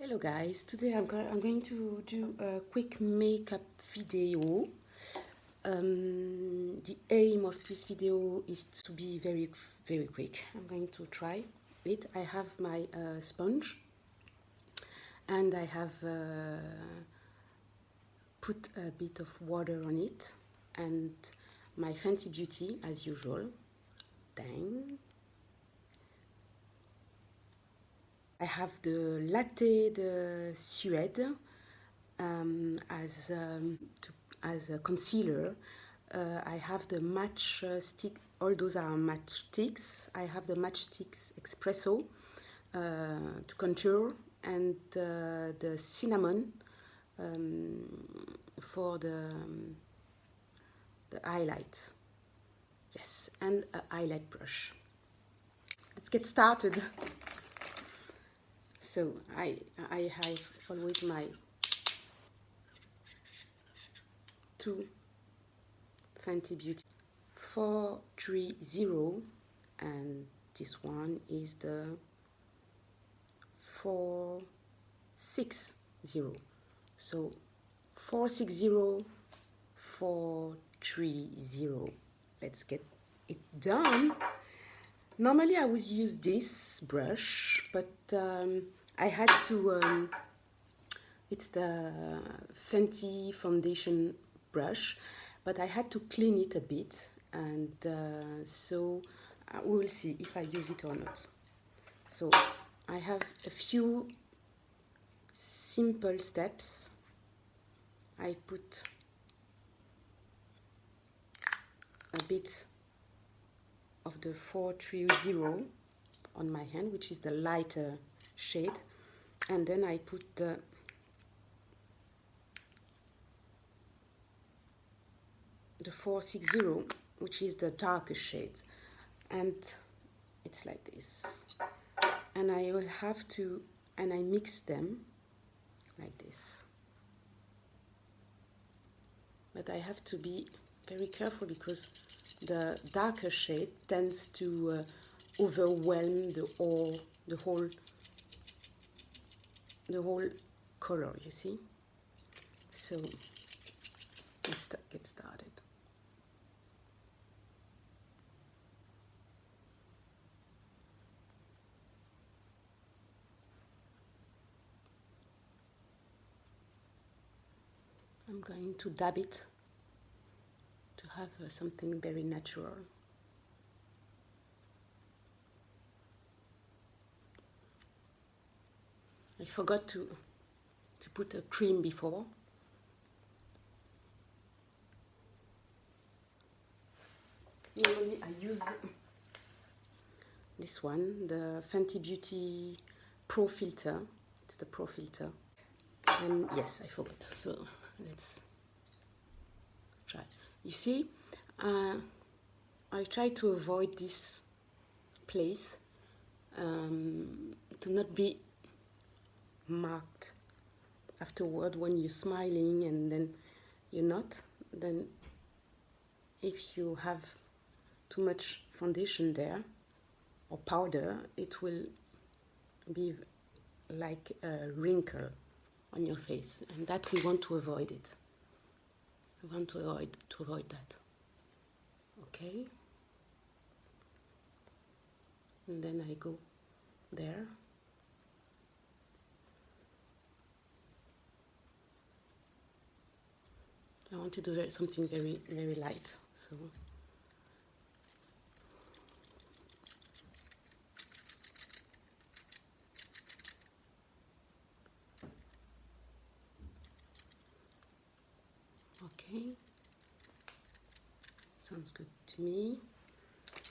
Hello guys, today I'm going to do a quick makeup video. The aim of this video is to be very quick. I'm going to try it. I have my sponge and I have put a bit of water on it and my Fenty Beauty as usual. Dang. I have the Latte de Suède as a concealer. I have the match stick, all those are matchsticks. I have the matchsticks espresso to contour, and the cinnamon for the highlight. Yes, and a highlight brush. Let's get started. So I have always my two Fenty Beauty 430, and this one is the 460. So 460, 430. Let's get it done. Normally I would use this brush, but I had to, it's the Fenty foundation brush, but I had to clean it a bit, and so we will see if I use it or not. So I have a few simple steps. I put a bit of the 430 on my hand, which is the lighter shade, and then I put the the 460, which is the darker shade, and it's like this, and I will have to, and I mix them like this, but I have to be very careful because the darker shade tends to overwhelm the whole color, you see. So let's get started. I'm going to dab it to have something very natural. I forgot to put a cream before. Normally I use this one, the Fenty Beauty Pro Filter. It's the Pro Filter. And yes, I forgot. So let's try. You see, I try to avoid this place to not be marked afterward when you're smiling and then you're not. Then if you have too much foundation there or powder, it will be like a wrinkle on your face, and that we want to avoid it. We want to avoid that. Okay, and then I go there. I want to do something very light, so okay, sounds good to me.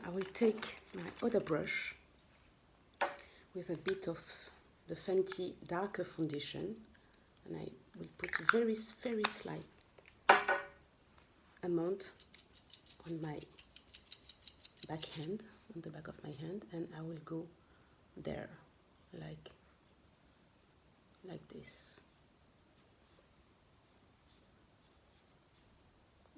I will take my other brush with a bit of the Fenty darker foundation, and I will put a very slight amount on my backhand, on the back of my hand, and I will go there like this,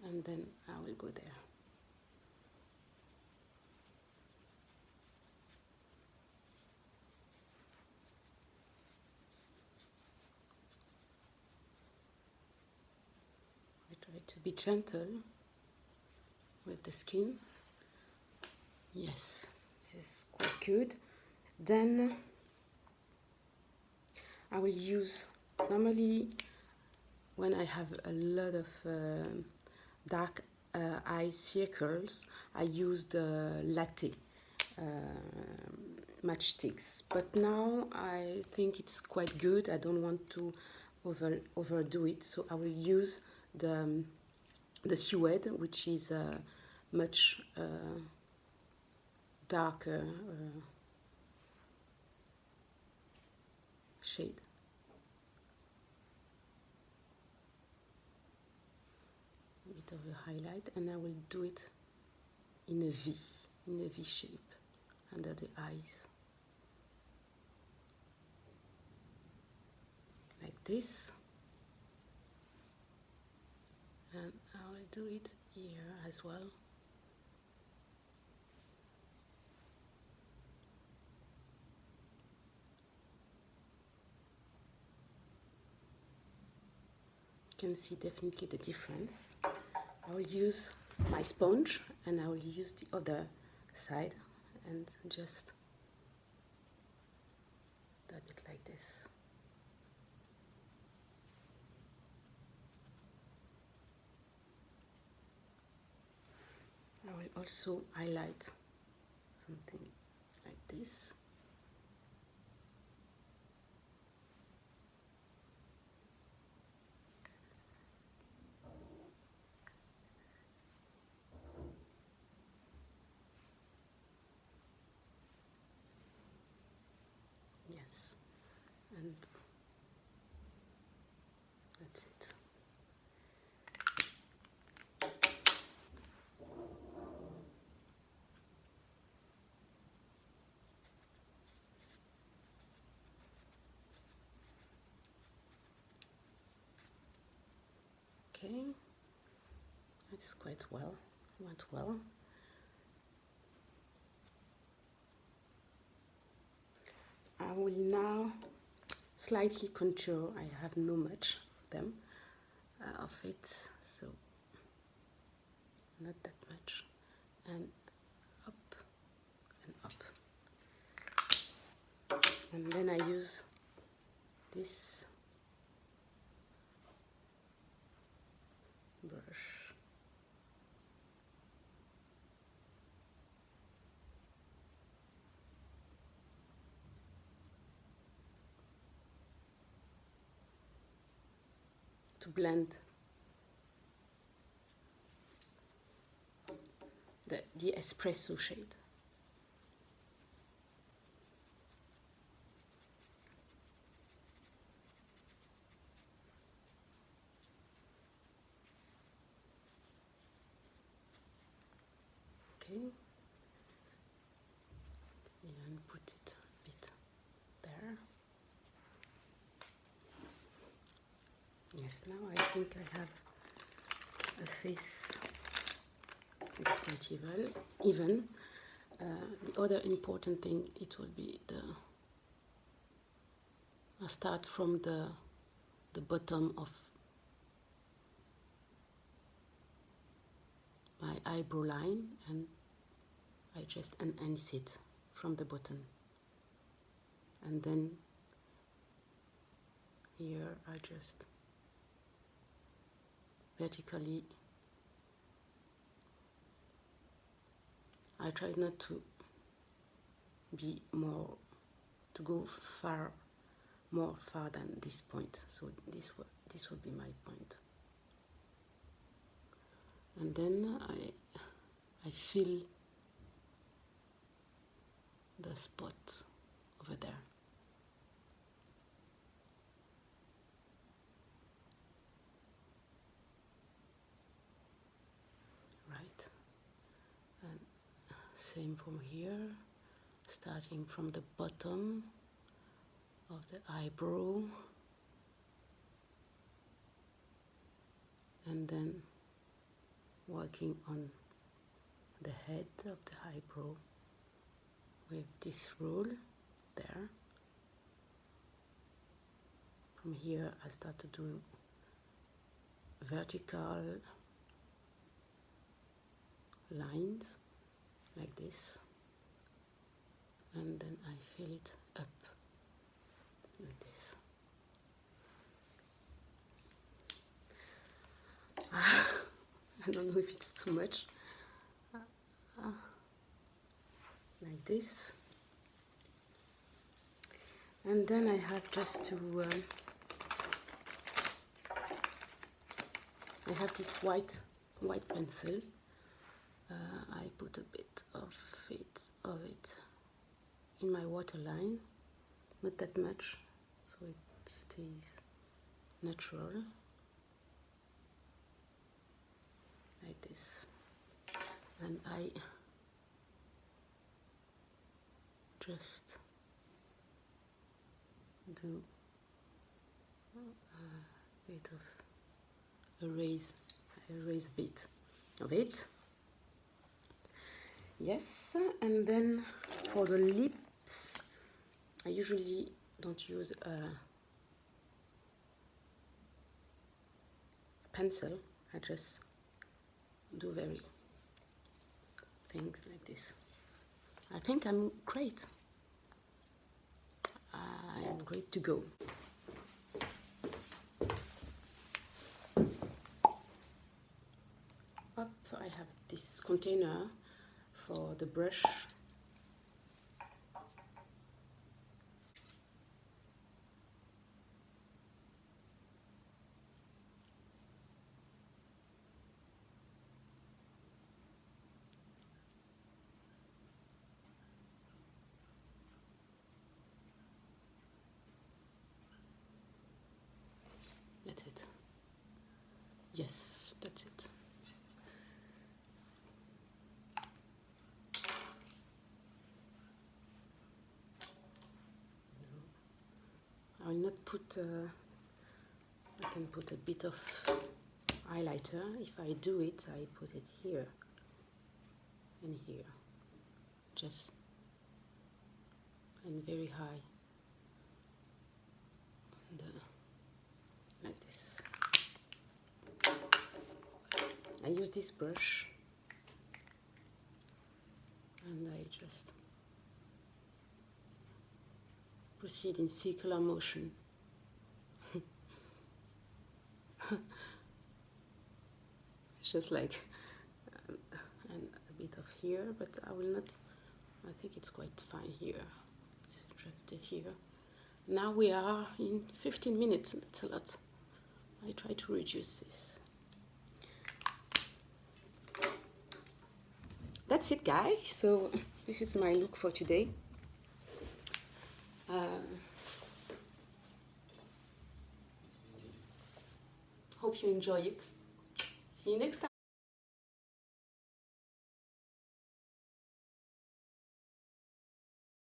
and then I will go there. Try to be gentle with the skin. Yes, this is quite good. Then I will use, normally when I have a lot of dark eye circles, I use the latte matchsticks, but now I think it's quite good. I don't want to overdo it, so I will use the suede, which is much darker shade. A bit of a highlight, and I will do it in a V shape under the eyes, like this. And I will do it here as well. You can see definitely the difference. I will use my sponge and I will use the other side and just dab it like this. I will also highlight something like this. Yes, and that's it. Okay, it's quite well, went well. I will now slightly contour. I have no much of them, of it, so not that much, and up and up. And then I use this brush. To blend the espresso shade. Okay, and put it a bit there. Yes, now I think I have a face that's pretty well even. The other important thing, it will be I start from the bottom of my eyebrow line and I just enhance it from the bottom, and then here I just vertically, I try not to be more, to go more far than this point, so this would be my point. And then I fill the spots over there. Right, and same from here, starting from the bottom of the eyebrow and then working on the head of the eyebrow with this rule there. From here I start to do vertical lines like this, and then I fill it up like this. I don't know if it's too much. Like this. And then I have just to I have this white pencil. I put a bit of it in my waterline, not that much, so it stays natural, like this. And I just do a bit of erase a bit of it. Yes, and then for the lips, I usually don't use a pencil. I just do very things like this. I think I'm great. I'm great to go. Up, I have this container for the brush. That's it. Yes, that's it. I will not put, I can put a bit of highlighter. If I do it, I put it here and here, just, and very high, and, like this. I use this brush and I just proceed in circular motion. Just like and a bit of here, but I will not, I think it's quite fine here. It's just here. Now we are in 15 minutes, that's a lot. I try to reduce this. That's it, guys. So this is my look for today. Hope you enjoy it. See you next time.